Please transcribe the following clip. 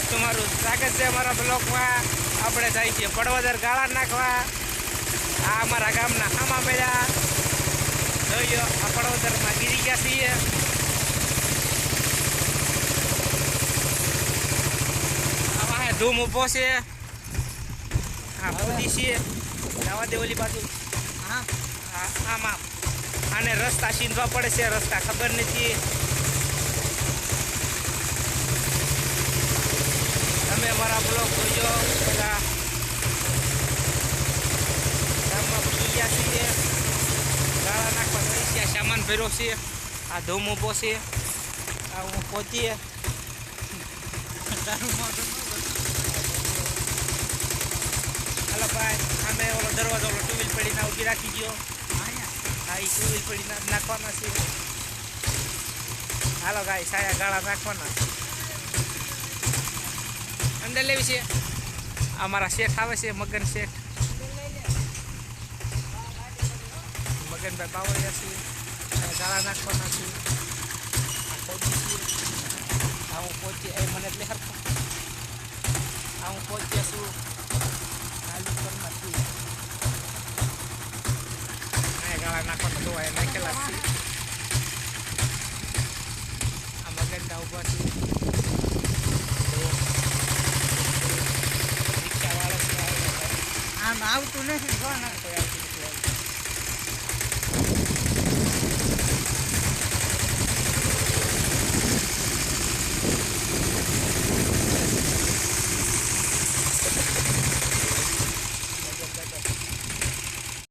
તમારું સ્વાગત છે અમારા બ્લોકમાં. આપણે જાય છીએ પડવદર ગાળા નાખવા. આ અમારા ગામના આમાં મેળા જોયો. આ પડવદરમાં ગીરી ગયા છીએ. આમાં ધૂમ ઊભો છે. આ પૂરી છે જવા દે ઓલી બાજુ. આમાં આને રસ્તા સીંધવા પડે છે. રસ્તા ખબર નથી. તમે અમારા બ્લોગ જોજો. બધા ગામમાં પૂરી ગયા છીએ. ગાળા નાખવા થઈ છે. સામાન ભર્યો છે. આ ધૂમ ઊભો છે. આ હું પહોંચીએ હાલો ભાઈ. અમે ઓલો દરવાજો ઓલો ટુ વ્હીલ પડીને ઉભી રાખી ગયો. હા એ ટુ વ્હીલ પડી નાખવાના છે. હાલો ગાય સાયા ગાળા નાખવાના અંદર લેવી છે. અમારા શેઠ આવે છે. મગન શેઠ મગનભાઈ બાવળિયા છે. ગાળા નાખવાના છે. આ હું પહોંચી એ મને એટલે હરખો. આ હું પહોંચ્યા છું. આલુપરમાં છું. આ ગાળા નાખવાના તો એ નાખેલા છે. આ મગનભાઈ ઉભા છે. રિક્ષાવાળો છે. આમ આવતું નથી.